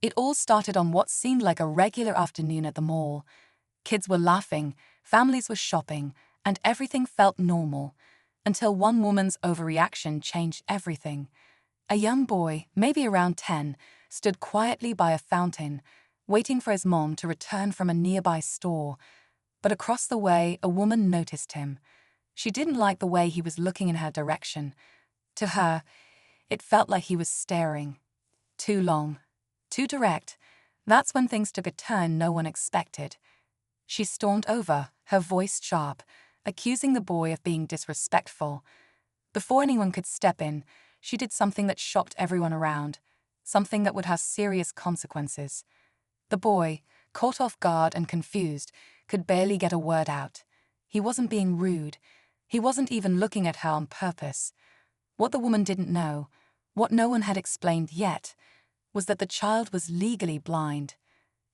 It all started on what seemed like a regular afternoon at the mall. Kids were laughing, families were shopping, and everything felt normal, until one woman's overreaction changed everything. A young boy, maybe around 10, stood quietly by a fountain, waiting for his mom to return from a nearby store. But across the way, a woman noticed him. She didn't like the way he was looking in her direction. To her, it felt like he was staring. Too long. Too direct. That's when things took a turn no one expected. She stormed over, her voice sharp, accusing the boy of being disrespectful. Before anyone could step in, she did something that shocked everyone around, something that would have serious consequences. The boy, caught off guard and confused, could barely get a word out. He wasn't being rude. He wasn't even looking at her on purpose. What the woman didn't know, what no one had explained yet, was that the child was legally blind.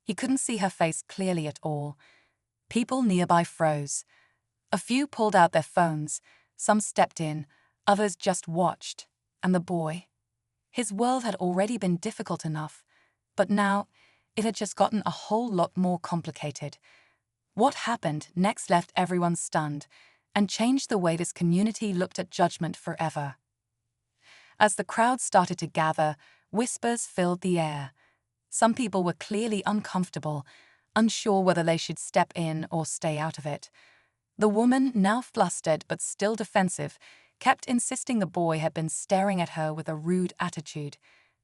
He couldn't see her face clearly at all. People nearby froze. A few pulled out their phones, some stepped in, others just watched. And the boy? His world had already been difficult enough, but now it had just gotten a whole lot more complicated. What happened next left everyone stunned and changed the way this community looked at judgment forever. As the crowd started to gather, whispers filled the air. Some people were clearly uncomfortable, unsure whether they should step in or stay out of it. The woman, now flustered but still defensive, kept insisting the boy had been staring at her with a rude attitude.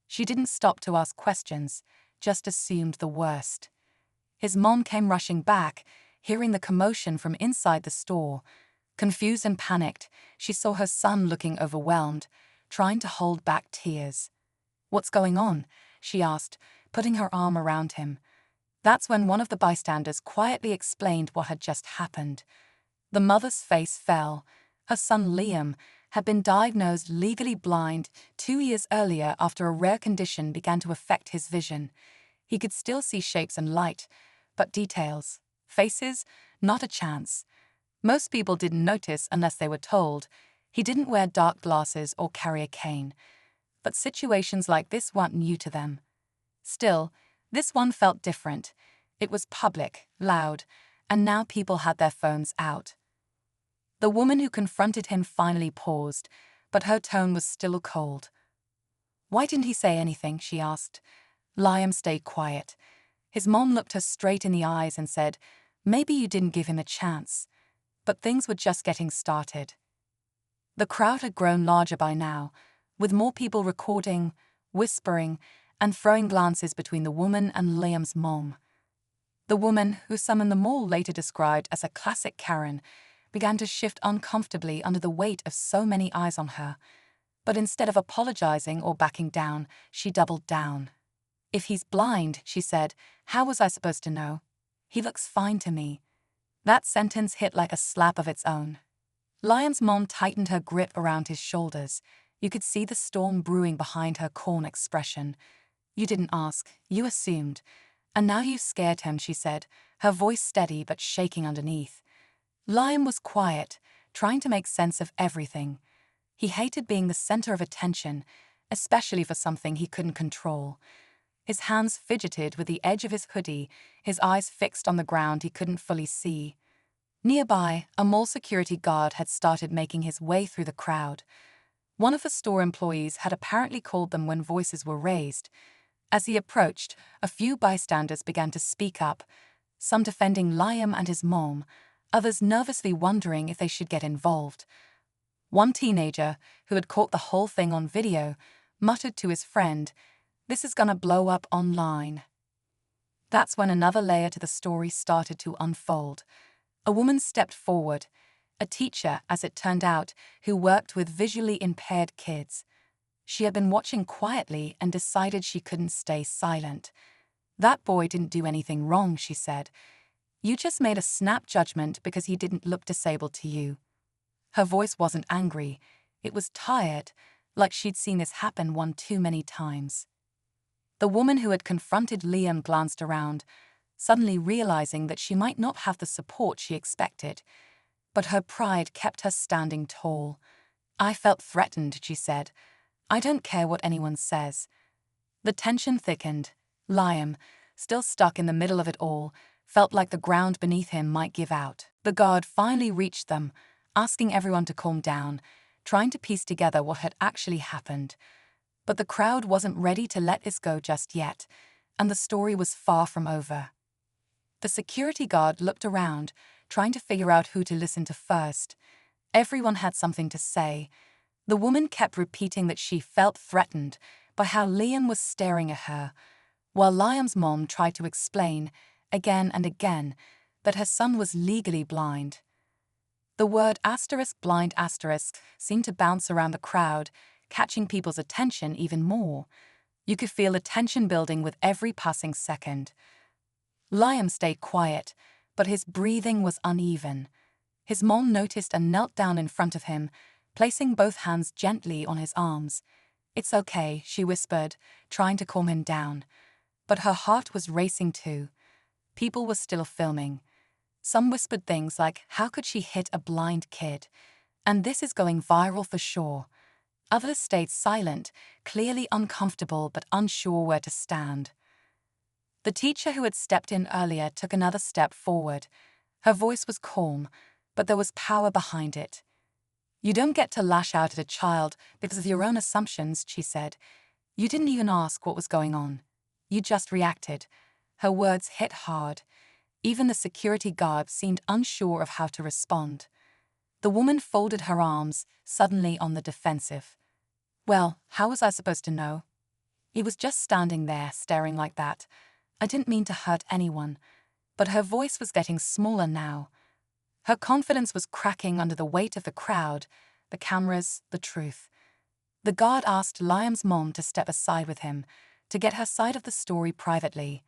She didn't stop to ask questions, just assumed the worst. His mom came rushing back, hearing the commotion from inside the store. Confused and panicked, she saw her son looking overwhelmed, trying to hold back tears. "What's going on?" she asked, putting her arm around him. That's when one of the bystanders quietly explained what had just happened. The mother's face fell. Her son Liam had been diagnosed legally blind 2 years earlier after a rare condition began to affect his vision. He could still see shapes and light, but details, faces, not a chance. Most people didn't notice unless they were told. He didn't wear dark glasses or carry a cane. But situations like this weren't new to them. Still, this one felt different. It was public, loud, and now people had their phones out. The woman who confronted him finally paused, but her tone was still cold. "Why didn't he say anything?" she asked. Liam stayed quiet. His mom looked her straight in the eyes and said, "Maybe you didn't give him a chance." But things were just getting started. The crowd had grown larger by now, with more people recording, whispering, and throwing glances between the woman and Liam's mom. The woman, who some in the mall later described as a classic Karen, began to shift uncomfortably under the weight of so many eyes on her. But instead of apologizing or backing down, she doubled down. "If he's blind," she said, "how was I supposed to know? He looks fine to me." That sentence hit like a slap of its own. Liam's mom tightened her grip around his shoulders. You could see the storm brewing behind her calm expression. "You didn't ask, you assumed. And now you've scared him," she said, her voice steady but shaking underneath. Liam was quiet, trying to make sense of everything. He hated being the center of attention, especially for something he couldn't control. His hands fidgeted with the edge of his hoodie, his eyes fixed on the ground he couldn't fully see. Nearby, a mall security guard had started making his way through the crowd. One of the store employees had apparently called them when voices were raised. As he approached, a few bystanders began to speak up, some defending Liam and his mom, others nervously wondering if they should get involved. One teenager, who had caught the whole thing on video, muttered to his friend, "This is gonna blow up online." That's when another layer to the story started to unfold. A woman stepped forward, a teacher, as it turned out, who worked with visually impaired kids. She had been watching quietly and decided she couldn't stay silent. "That boy didn't do anything wrong," she said. "You just made a snap judgment because he didn't look disabled to you." Her voice wasn't angry. It was tired, like she'd seen this happen one too many times. The woman who had confronted Liam glanced around, suddenly realizing that she might not have the support she expected. But her pride kept her standing tall. "I felt threatened," she said. "I don't care what anyone says." The tension thickened. Liam, still stuck in the middle of it all, felt like the ground beneath him might give out. The guard finally reached them, asking everyone to calm down, trying to piece together what had actually happened. But the crowd wasn't ready to let this go just yet, and the story was far from over. The security guard looked around, trying to figure out who to listen to first. Everyone had something to say. The woman kept repeating that she felt threatened by how Liam was staring at her, while Liam's mom tried to explain, again and again, that her son was legally blind. The word *blind* seemed to bounce around the crowd, catching people's attention even more. You could feel the tension building with every passing second. Liam stayed quiet, but his breathing was uneven. His mom noticed and knelt down in front of him, placing both hands gently on his arms. "It's okay," she whispered, trying to calm him down. But her heart was racing too. People were still filming. Some whispered things like, "How could she hit a blind kid? And this is going viral for sure." Others stayed silent, clearly uncomfortable but unsure where to stand. The teacher who had stepped in earlier took another step forward. Her voice was calm, but there was power behind it. "You don't get to lash out at a child because of your own assumptions," she said. "You didn't even ask what was going on. You just reacted." Her words hit hard. Even the security guard seemed unsure of how to respond. The woman folded her arms, suddenly on the defensive. "Well, how was I supposed to know? He was just standing there, staring like that. I didn't mean to hurt anyone." But her voice was getting smaller now. Her confidence was cracking under the weight of the crowd, the cameras, the truth. The guard asked Liam's mom to step aside with him, to get her side of the story privately.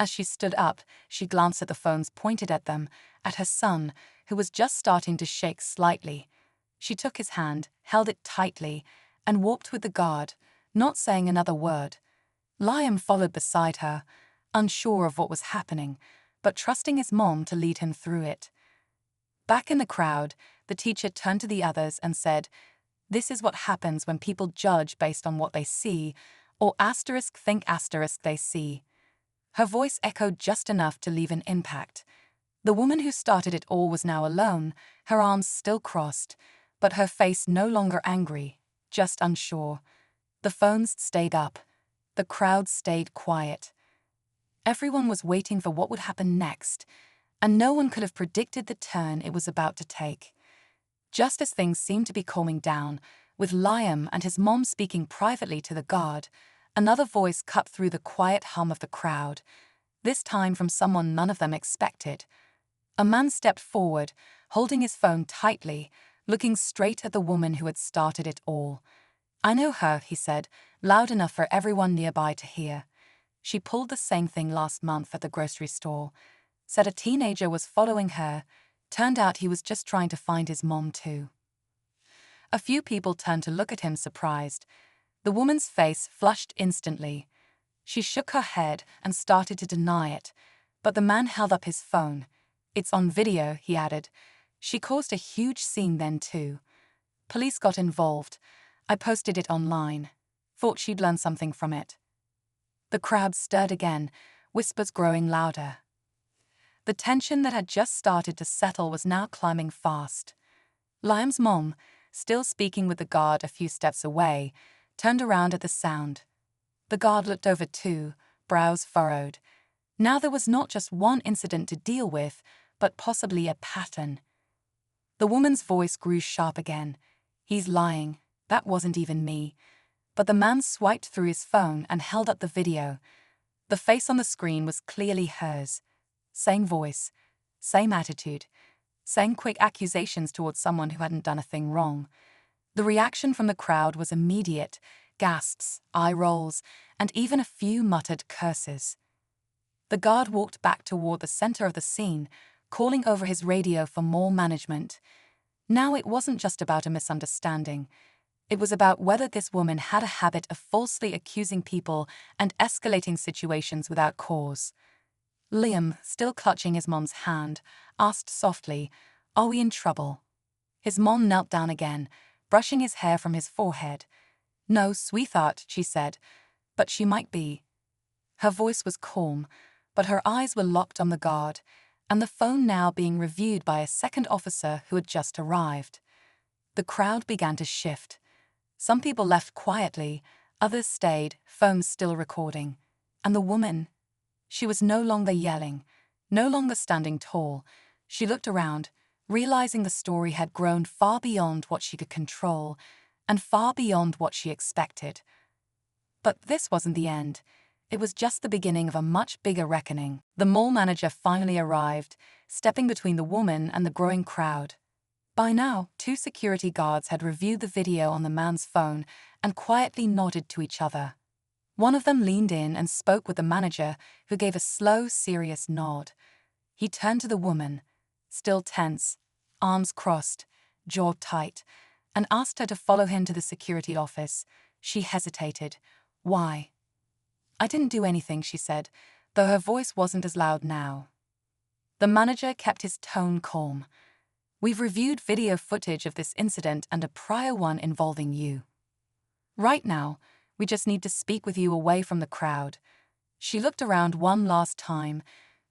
As she stood up, she glanced at the phones pointed at them, at her son, who was just starting to shake slightly. She took his hand, held it tightly, and walked with the guard, not saying another word. Liam followed beside her, unsure of what was happening, but trusting his mom to lead him through it. Back in the crowd, the teacher turned to the others and said, "This is what happens when people judge based on what they see, or think they see." Her voice echoed just enough to leave an impact. The woman who started it all was now alone, her arms still crossed, but her face no longer angry, just unsure. The phones stayed up. The crowd stayed quiet. Everyone was waiting for what would happen next, and no one could have predicted the turn it was about to take. Just as things seemed to be calming down, with Liam and his mom speaking privately to the guard, another voice cut through the quiet hum of the crowd, this time from someone none of them expected. A man stepped forward, holding his phone tightly, looking straight at the woman who had started it all. "I know her," he said, loud enough for everyone nearby to hear. "She pulled the same thing last month at the grocery store. Said a teenager was following her. Turned out he was just trying to find his mom too." A few people turned to look at him surprised. The woman's face flushed instantly. She shook her head and started to deny it, but the man held up his phone. "It's on video," he added. "She caused a huge scene then too. Police got involved. I posted it online. Thought she'd learn something from it." The crowd stirred again, whispers growing louder. The tension that had just started to settle was now climbing fast. Liam's mom, still speaking with the guard a few steps away, turned around at the sound. The guard looked over too, brows furrowed. Now there was not just one incident to deal with, but possibly a pattern. The woman's voice grew sharp again. "He's lying. That wasn't even me." But the man swiped through his phone and held up the video. The face on the screen was clearly hers. Same voice, same attitude, same quick accusations towards someone who hadn't done a thing wrong. The reaction from the crowd was immediate, gasps, eye rolls, and even a few muttered curses. The guard walked back toward the center of the scene, calling over his radio for more management. Now it wasn't just about a misunderstanding. It was about whether this woman had a habit of falsely accusing people and escalating situations without cause. Liam, still clutching his mom's hand, asked softly, "Are we in trouble?" His mom knelt down again, brushing his hair from his forehead. "No, sweetheart," she said, "but she might be." Her voice was calm, but her eyes were locked on the guard, and the phone now being reviewed by a second officer who had just arrived. The crowd began to shift. Some people left quietly, others stayed, phones still recording. And the woman? She was no longer yelling, no longer standing tall. She looked around, realizing the story had grown far beyond what she could control, and far beyond what she expected. But this wasn't the end. It was just the beginning of a much bigger reckoning. The mall manager finally arrived, stepping between the woman and the growing crowd. By now, 2 security guards had reviewed the video on the man's phone and quietly nodded to each other. One of them leaned in and spoke with the manager, who gave a slow, serious nod. He turned to the woman, still tense, arms crossed, jaw tight, and asked her to follow him to the security office. She hesitated. Why? I didn't do anything, she said, though her voice wasn't as loud now. The manager kept his tone calm. We've reviewed video footage of this incident and a prior one involving you. Right now, we just need to speak with you away from the crowd. She looked around one last time,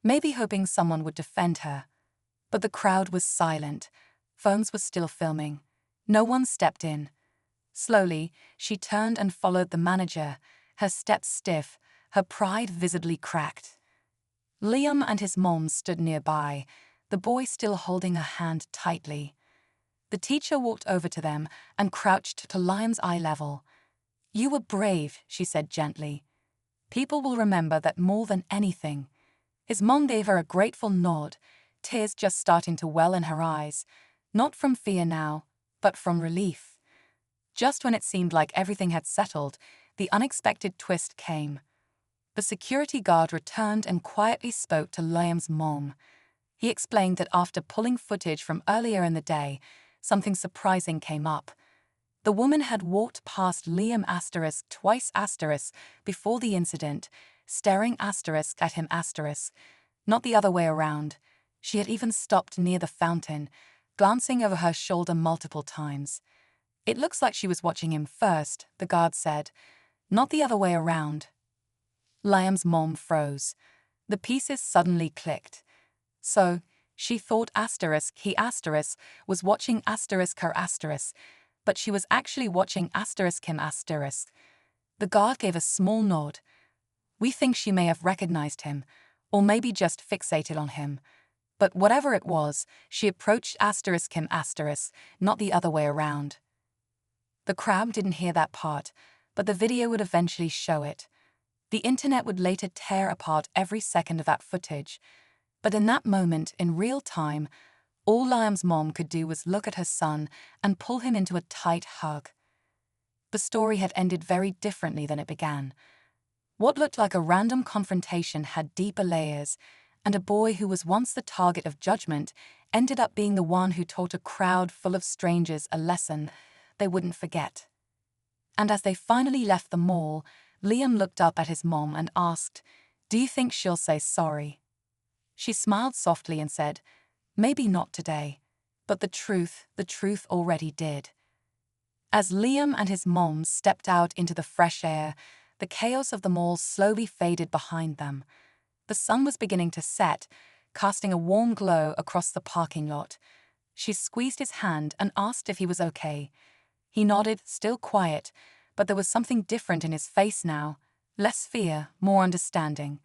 maybe hoping someone would defend her. But the crowd was silent. Phones were still filming. No one stepped in. Slowly, she turned and followed the manager, her steps stiff, her pride visibly cracked. Liam and his mom stood nearby, the boy still holding her hand tightly. The teacher walked over to them and crouched to Liam's eye level. You were brave, she said gently. People will remember that more than anything. His mom gave her a grateful nod, tears just starting to well in her eyes, not from fear now, but from relief. Just when it seemed like everything had settled, the unexpected twist came. The security guard returned and quietly spoke to Liam's mom. He explained that after pulling footage from earlier in the day, something surprising came up. The woman had walked past Liam twice before the incident, staring at him not the other way around. She had even stopped near the fountain, glancing over her shoulder multiple times. It looks like she was watching him first, the guard said, not the other way around. Liam's mom froze. The pieces suddenly clicked. So, she thought he was watching her but she was actually watching him . The guard gave a small nod. We think she may have recognized him, or maybe just fixated on him. But whatever it was, she approached him , not the other way around. The crowd didn't hear that part, but the video would eventually show it. The internet would later tear apart every second of that footage. But in that moment, in real time, all Liam's mom could do was look at her son and pull him into a tight hug. The story had ended very differently than it began. What looked like a random confrontation had deeper layers, and a boy who was once the target of judgment ended up being the one who taught a crowd full of strangers a lesson they wouldn't forget. And as they finally left the mall, Liam looked up at his mom and asked, "Do you think she'll say sorry?" She smiled softly and said, "Maybe not today, but the truth already did." As Liam and his mom stepped out into the fresh air, the chaos of the mall slowly faded behind them. The sun was beginning to set, casting a warm glow across the parking lot. She squeezed his hand and asked if he was okay. He nodded, still quiet, but there was something different in his face now. Less fear, more understanding.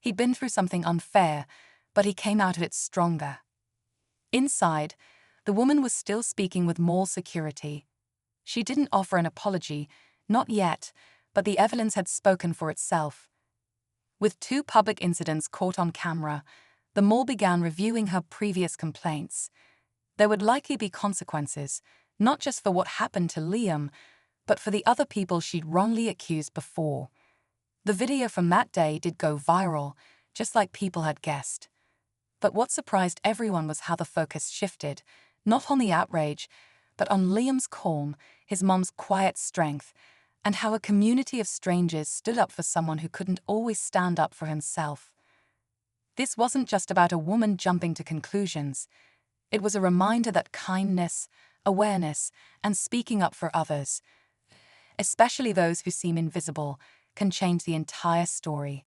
He'd been through something unfair, but he came out of it stronger. Inside, the woman was still speaking with mall security. She didn't offer an apology, not yet, but the evidence had spoken for itself. With 2 public incidents caught on camera, the mall began reviewing her previous complaints. There would likely be consequences, not just for what happened to Liam, but for the other people she'd wrongly accused before. The video from that day did go viral, just like people had guessed. But what surprised everyone was how the focus shifted, not on the outrage, but on Liam's calm, his mom's quiet strength, and how a community of strangers stood up for someone who couldn't always stand up for himself. This wasn't just about a woman jumping to conclusions. It was a reminder that kindness, awareness, and speaking up for others, especially those who seem invisible, can change the entire story.